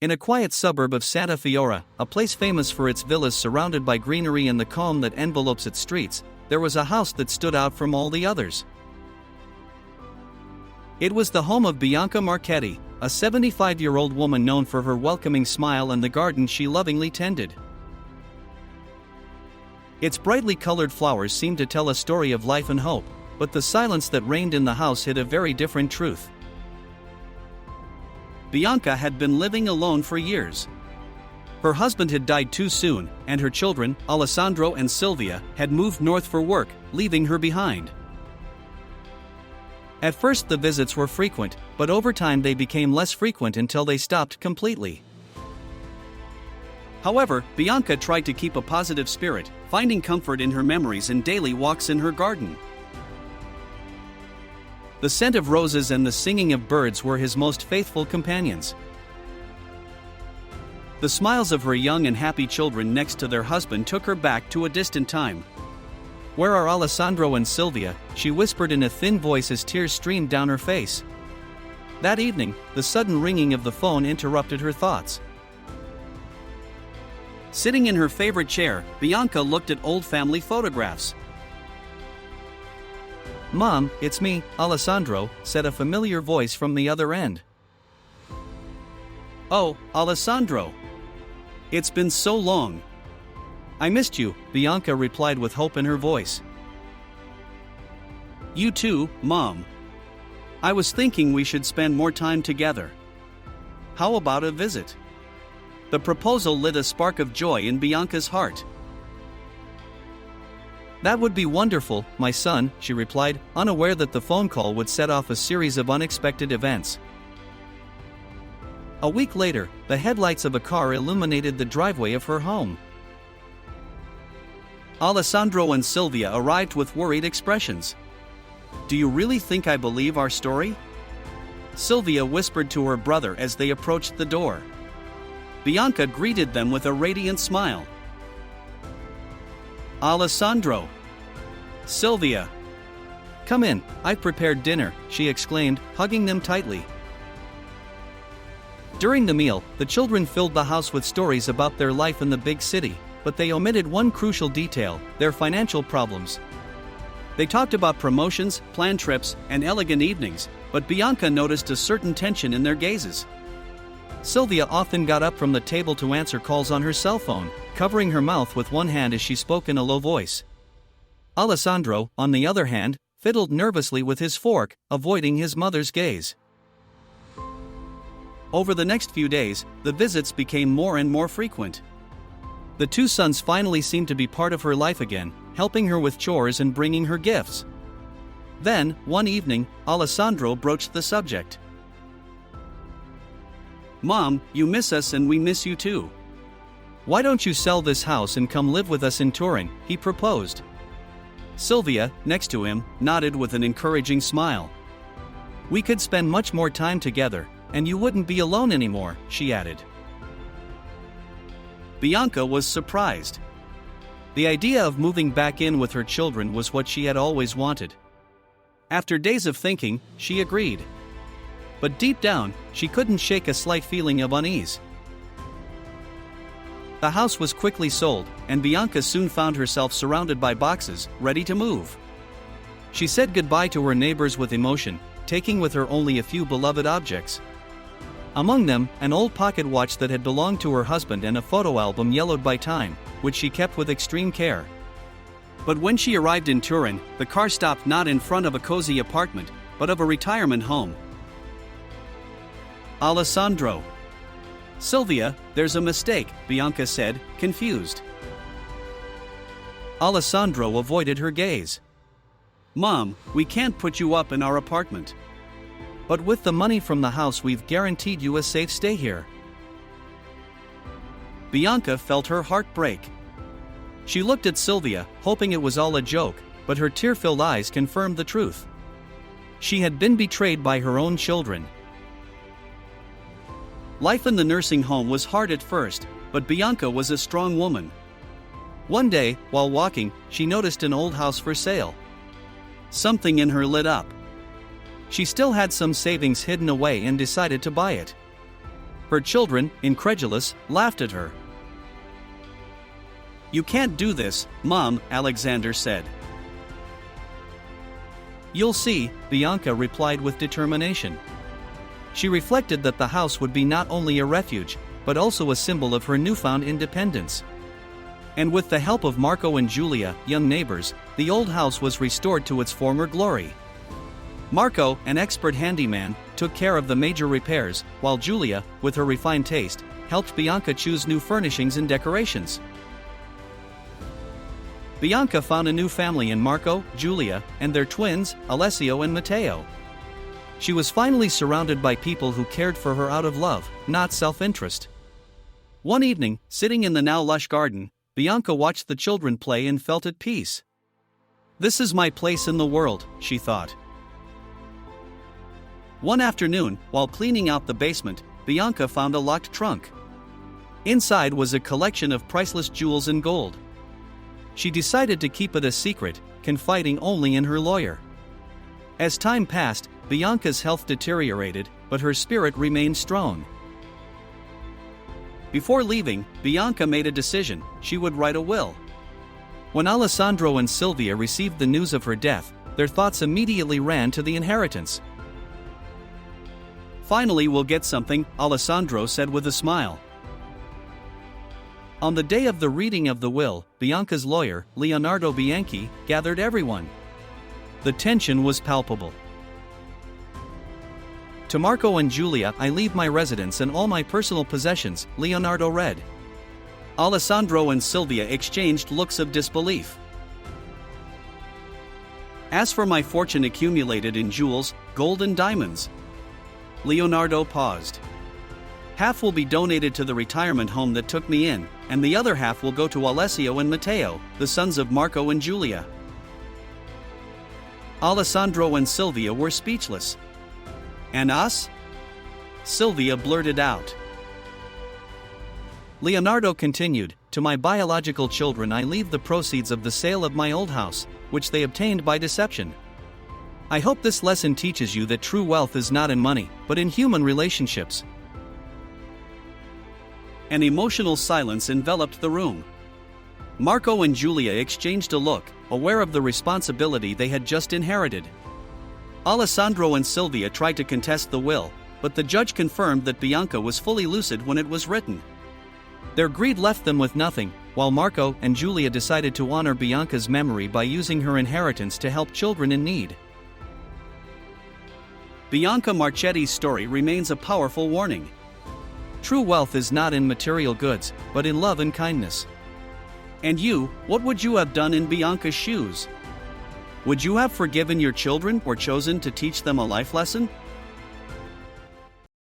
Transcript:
In a quiet suburb of Santa Fiora, a place famous for its villas surrounded by greenery and the calm that envelopes its streets, there was a house that stood out from all the others. It was the home of Bianca Marchetti, a 75-year-old woman known for her welcoming smile and the garden she lovingly tended. Its brightly colored flowers seemed to tell a story of life and hope, but the silence that reigned in the house hid a very different truth. Bianca had been living alone for years. Her husband had died too soon, and her children, Alessandro and Silvia, had moved north for work, leaving her behind. At first the visits were frequent, but over time they became less frequent until they stopped completely. However, Bianca tried to keep a positive spirit, finding comfort in her memories and daily walks in her garden. The scent of roses and the singing of birds were his most faithful companions. The smiles of her young and happy children next to their husband took her back to a distant time. "Where are Alessandro and Silvia?" she whispered in a thin voice as tears streamed down her face. That evening, the sudden ringing of the phone interrupted her thoughts. Sitting in her favorite chair, Bianca looked at old family photographs. "Mom, it's me, Alessandro," said a familiar voice from the other end. "Oh, Alessandro. It's been so long. I missed you," Bianca replied with hope in her voice. "You too, Mom. I was thinking we should spend more time together. How about a visit?" The proposal lit a spark of joy in Bianca's heart. "That would be wonderful, my son," she replied, unaware that the phone call would set off a series of unexpected events. A week later, the headlights of a car illuminated the driveway of her home. Alessandro and Silvia arrived with worried expressions. "Do you really think I believe our story?" Silvia whispered to her brother as they approached the door. Bianca greeted them with a radiant smile. "Alessandro! Silvia! Come in, I've prepared dinner," she exclaimed, hugging them tightly. During the meal, the children filled the house with stories about their life in the big city, but they omitted one crucial detail: their financial problems. They talked about promotions, planned trips, and elegant evenings, but Bianca noticed a certain tension in their gazes. Silvia often got up from the table to answer calls on her cell phone, covering her mouth with one hand as she spoke in a low voice. Alessandro, on the other hand, fiddled nervously with his fork, avoiding his mother's gaze. Over the next few days, the visits became more and more frequent. The two sons finally seemed to be part of her life again, helping her with chores and bringing her gifts. Then, one evening, Alessandro broached the subject. "Mom, you miss us and we miss you too. Why don't you sell this house and come live with us in Turin?" he proposed. Silvia, next to him, nodded with an encouraging smile. "We could spend much more time together, and you wouldn't be alone anymore," she added. Bianca was surprised. The idea of moving back in with her children was what she had always wanted. After days of thinking, she agreed. But deep down, she couldn't shake a slight feeling of unease. The house was quickly sold, and Bianca soon found herself surrounded by boxes, ready to move. She said goodbye to her neighbors with emotion, taking with her only a few beloved objects. Among them, an old pocket watch that had belonged to her husband and a photo album yellowed by time, which she kept with extreme care. But when she arrived in Turin, the car stopped not in front of a cozy apartment, but of a retirement home. "Alessandro! Silvia, there's a mistake," Bianca said, confused. Alessandro avoided her gaze. "Mom, we can't put you up in our apartment. But with the money from the house we've guaranteed you a safe stay here." Bianca felt her heart break. She looked at Silvia, hoping it was all a joke, but her tear-filled eyes confirmed the truth. She had been betrayed by her own children. Life in the nursing home was hard at first, but Bianca was a strong woman. One day, while walking, she noticed an old house for sale. Something in her lit up. She still had some savings hidden away and decided to buy it. Her children, incredulous, laughed at her. "You can't do this, Mom," Alexander said. "You'll see," Bianca replied with determination. She reflected that the house would be not only a refuge, but also a symbol of her newfound independence. And with the help of Marco and Julia, young neighbors, the old house was restored to its former glory. Marco, an expert handyman, took care of the major repairs, while Julia, with her refined taste, helped Bianca choose new furnishings and decorations. Bianca found a new family in Marco, Julia, and their twins, Alessio and Matteo. She was finally surrounded by people who cared for her out of love, not self-interest. One evening, sitting in the now lush garden, Bianca watched the children play and felt at peace. "This is my place in the world," she thought. One afternoon, while cleaning out the basement, Bianca found a locked trunk. Inside was a collection of priceless jewels and gold. She decided to keep it a secret, confiding only in her lawyer. As time passed, Bianca's health deteriorated, but her spirit remained strong. Before leaving, Bianca made a decision: she would write a will. When Alessandro and Silvia received the news of her death, their thoughts immediately ran to the inheritance. "Finally we'll get something," Alessandro said with a smile. On the day of the reading of the will, Bianca's lawyer, Leonardo Bianchi, gathered everyone. The tension was palpable. "To Marco and Julia I leave my residence and all my personal possessions," Leonardo read. Alessandro and Silvia exchanged looks of disbelief. "As for my fortune accumulated in jewels, gold and diamonds," Leonardo paused. "Half will be donated to the retirement home that took me in, and the other half will go to Alessio and Matteo, the sons of Marco and Julia." Alessandro and Silvia were speechless. "And us?" Silvia blurted out. Leonardo continued, "To my biological children I leave the proceeds of the sale of my old house, which they obtained by deception. I hope this lesson teaches you that true wealth is not in money, but in human relationships." An emotional silence enveloped the room. Marco and Julia exchanged a look, aware of the responsibility they had just inherited. Alessandro and Silvia tried to contest the will, but the judge confirmed that Bianca was fully lucid when it was written. Their greed left them with nothing, while Marco and Julia decided to honor Bianca's memory by using her inheritance to help children in need. Bianca Marchetti's story remains a powerful warning. True wealth is not in material goods, but in love and kindness. And you, what would you have done in Bianca's shoes? Would you have forgiven your children or chosen to teach them a life lesson?